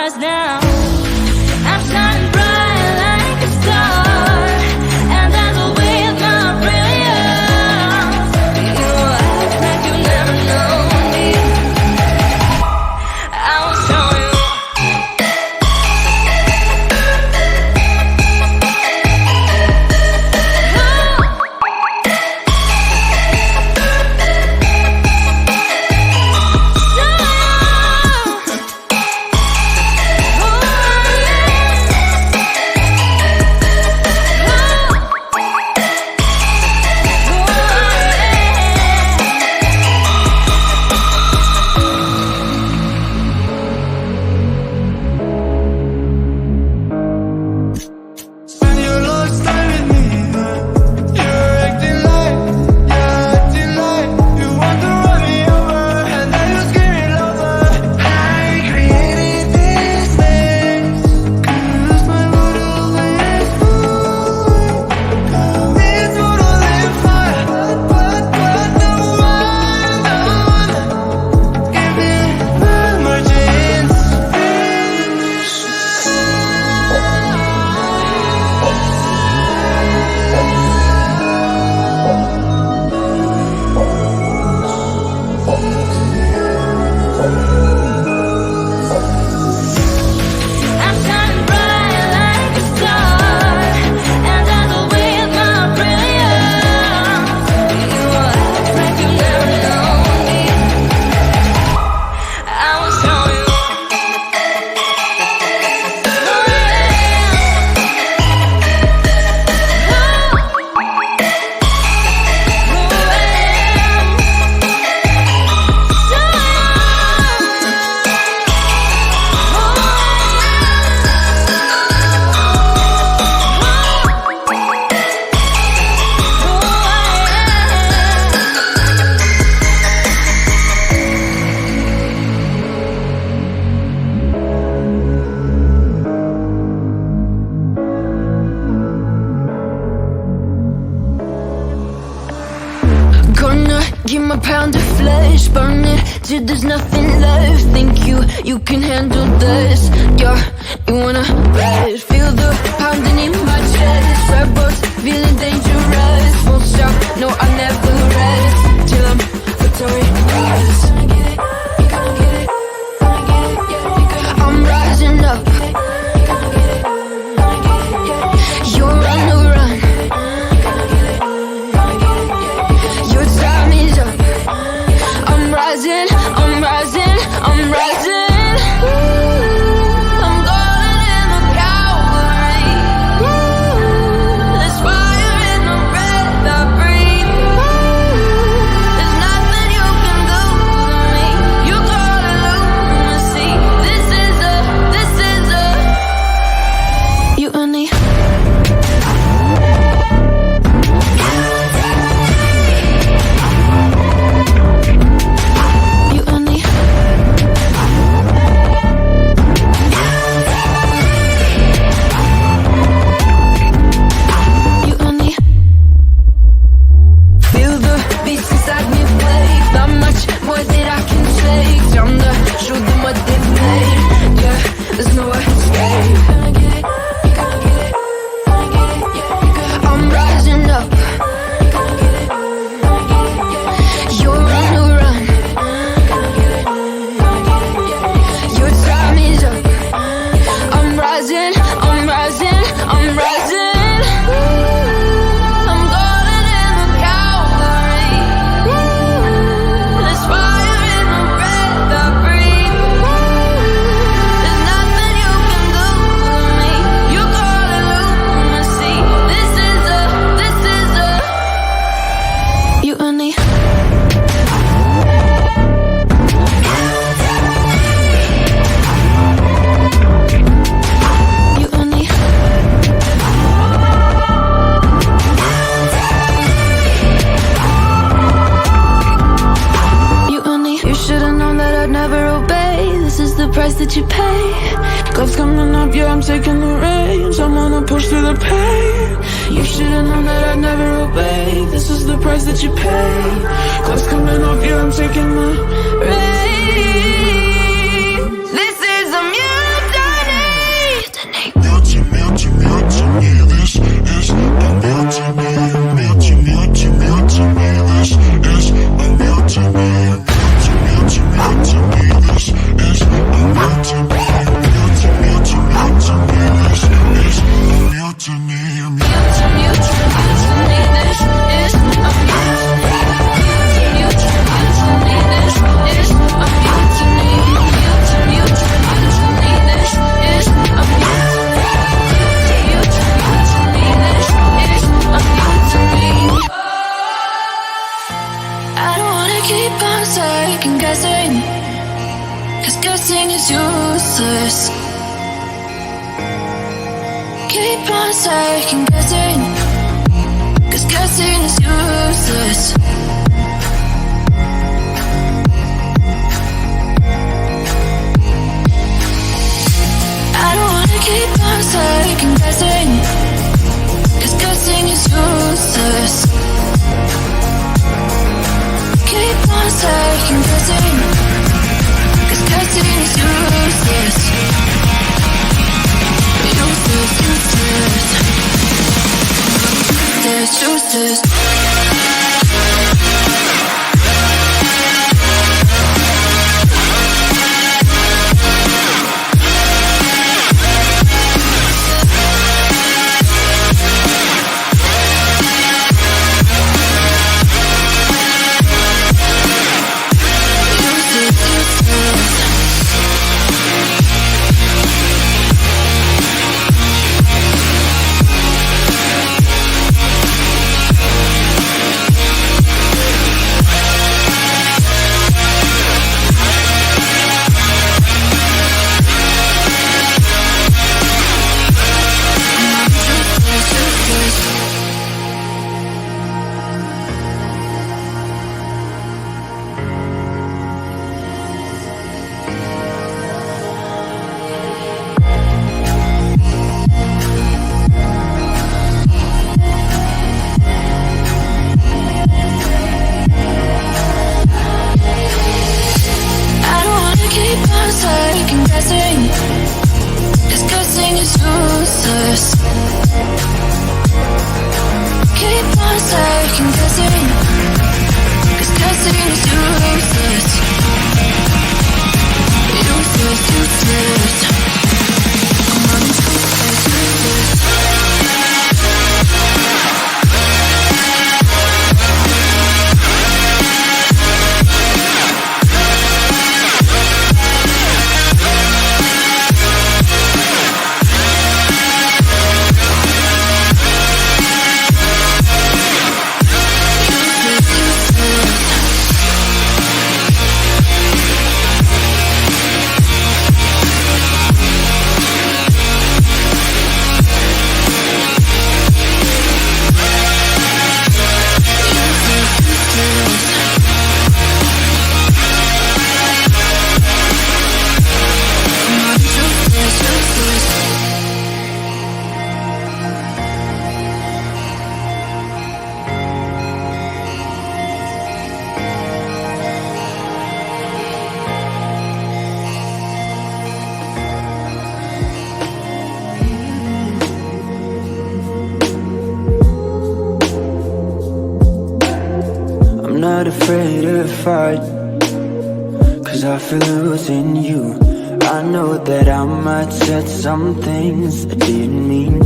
stars now. I'm shining bright like a star, and dazzle with my brilliance. You act like you never know me. I will show you. Give my pound of flesh, burn it till there's nothing left. Think you can handle this? Yeah, you wanna rest? Feel the pounding in my chest. Rebels feeling dangerous. Won't stop, no I never rest till I'm victorious. I'm rising up. You're on the run. Your time is up. I'm rising, I'm rising, I'm rising. I'm golden in the Calvary. There's fire in the breath I breathe. There's nothing you can do to me. You gotta lunacy. This is you and me. That you pay. Gloves coming up, yeah, I'm taking the reins. I'm gonna push through the pain. You should've known that I'd never obey. This is the price that you pay. Gloves coming off, yeah, I'm taking the reins. This is a mutiny. second guessing, 'cause guessing is useless. Keep on second guessing, 'cause guessing is useless. I don't wanna keep on second guessing, 'cause guessing is useless. Keep on second guessing, 'cause guessing is useless. Useless, useless. Useless, useless. Second guessing, 'cause guessing is useless. Keep on second guessing, 'cause guessing is useless. Useless, useless. I'm on useless, useless. I'm not afraid to fight, 'cause I feel losing you. I know that I might said some things I didn't mean.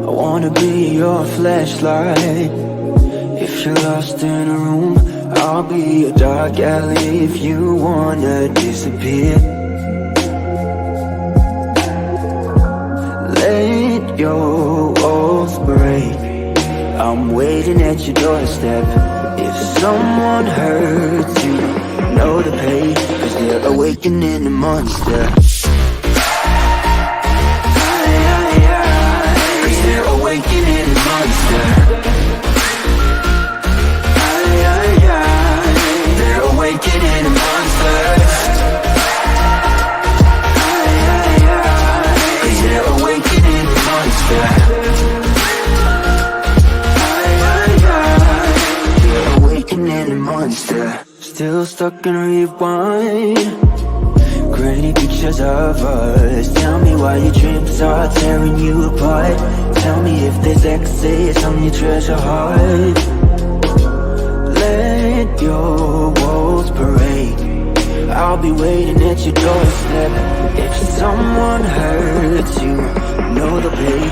I wanna be your flashlight. If you're lost in a room, I'll be a dark alley if you wanna disappear. Let your walls break, I'm waiting at your doorstep. If someone hurts you, know the pain, 'cause they're awakening the monster. 'Cause they're awakening the monster. They're awakening the monster. 'Cause they're awakening the monster. Awakening a monster. Still stuck in rewind. Grainy pictures of us. Tell me why your trips are tearing you apart. Tell me if there's excess on your treasure heart. Let your walls parade, I'll be waiting at your doorstep. If someone hurts you, know the pain.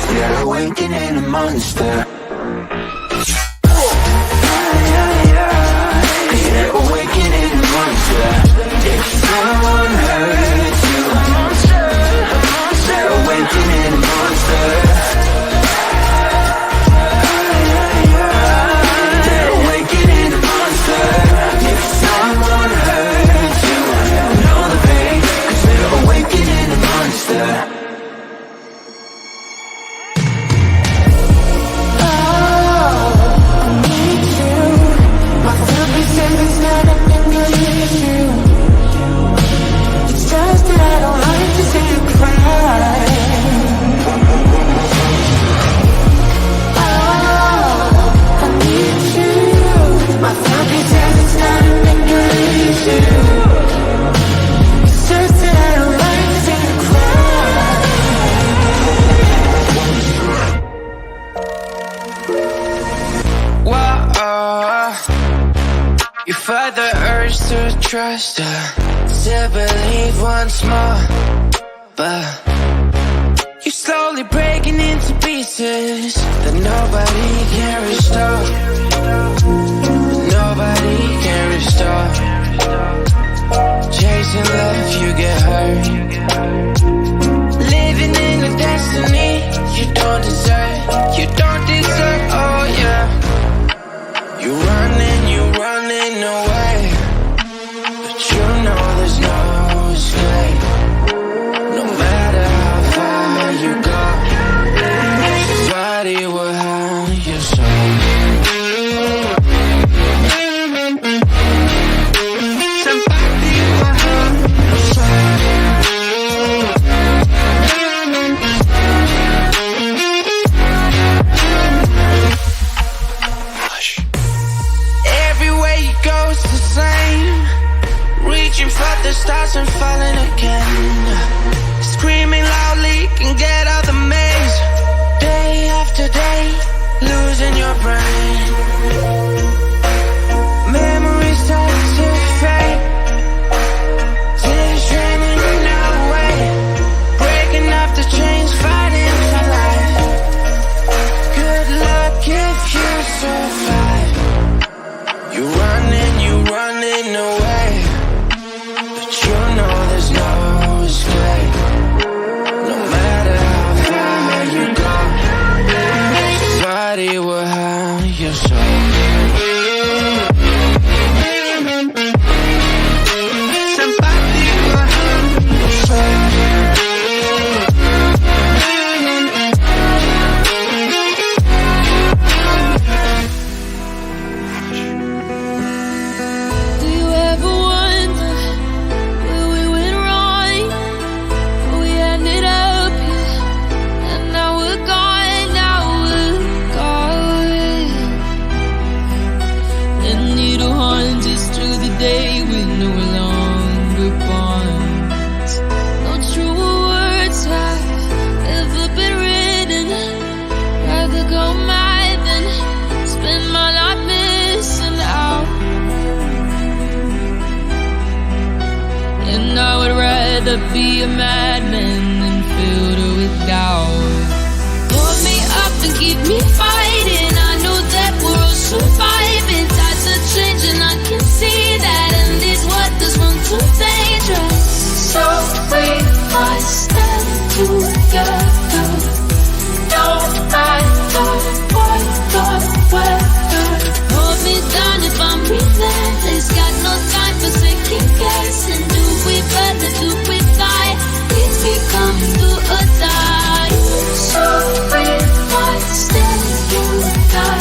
They're awakening a monster. Awakening a monster. If someone hurts you, they're awakening a monster. They're awakening You fight the urge to trust her, to believe once more, but you're slowly breaking into pieces that nobody can restore. Nobody can restore. Chasing love, you get hurt. Living in a destiny you don't deserve. You don't deserve, oh yeah. You're running away, but you know there's no escape. No matter how far you go, somebody will have your soul. Somebody will have your soul. Everywhere you go it's the same. Reaching for the stars and falling again. Screaming loudly, can get out the maze. Day after day, losing your brain. Memories start to fade. Tears raining away. Breaking off the chains, fighting for life. Good luck if you survive. You're running away, but you know there's no escape. No matter how far you go, somebody will have your soul. Somebody will have your soul. Do you ever wonder where we went wrong? We ended up here, and now we're gone, And need to haunt us through the day with no longer bonds. No true words have ever been written. Rather go mad than spend my life missing out. And I would rather be a madman than filled with doubt. Pull me up and keep me fighting. I know that we're all surviving. Tides are changing, I can see that. And these waters run too dangerous. So we must stand together. No matter what the weather. Hold me down if I'm relentless. Got no time for second guessing. Do we better, do we die? If we come to a die. So we must stand together.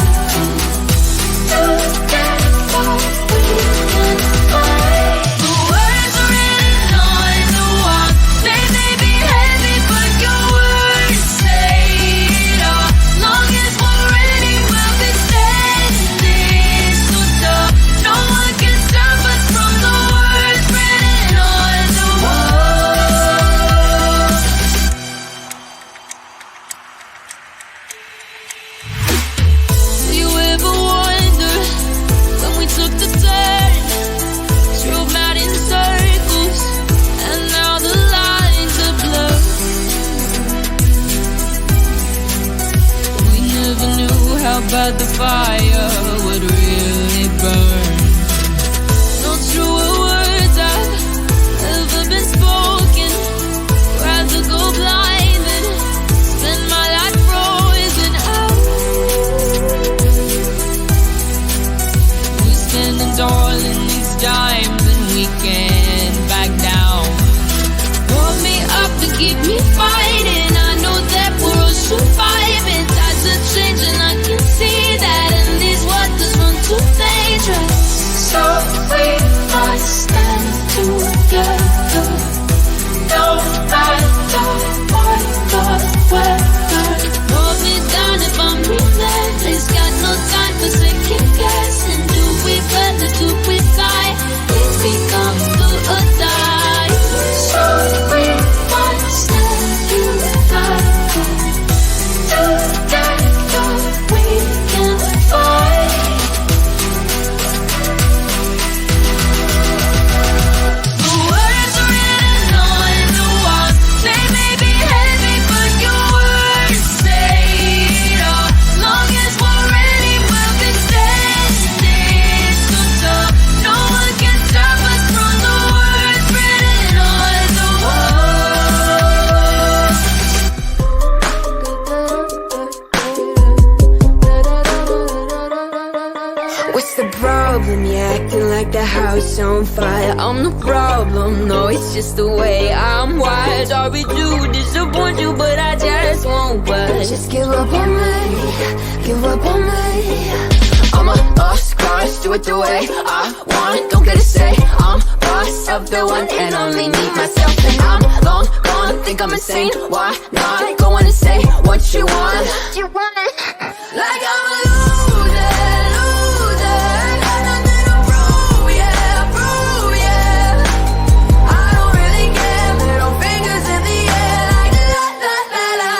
Together we can fight. The words are written on the wall. They may be heavy, but your words say it all. Long as we're ready, we'll be standing so tall. No one can stop us from the words written on the wall. Do you ever wonder when we took the turn, drove out in circles, and now the lines are blurred? We never knew how bad the fire would really burn. No truer words have ever been spoken. Rather go blind than spend my life frozen out. We're standing tall in these times and we can't back down. Pull me up and keep me fighting. I know that we're all surviving. Tides are changing, I can see that. And these waters run too dangerous. So we must stand together. problem, yeah, acting like the house on fire. I'm the problem, no, it's just the way I'm wired. Sorry to disappoint you, but I just won't budge. Just give up on me, give up on me. I'm a lost cause, do it the way I want, don't get a say. I'm boss of the one and only me, myself. And I'm long gone, think I'm insane. Why not go on and say what you want? You want it like I'm a loser, loser. Got nothing to prove, yeah, prove, yeah. I don't really care, middle fingers in the air like la la la la,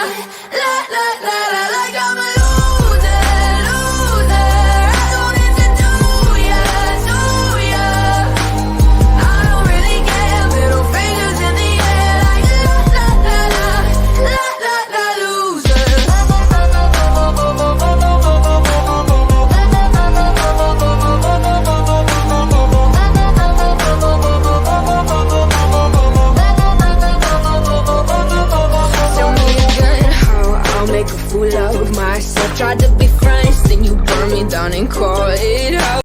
la la la la. Like I'm a loser, loser. I don't need to do ya, do ya. I don't really care, middle fingers in the air like la la la la, la la la, loser. Tell me again how I'll make a fool of myself. Tried to be friends, then you burn me down and call it out.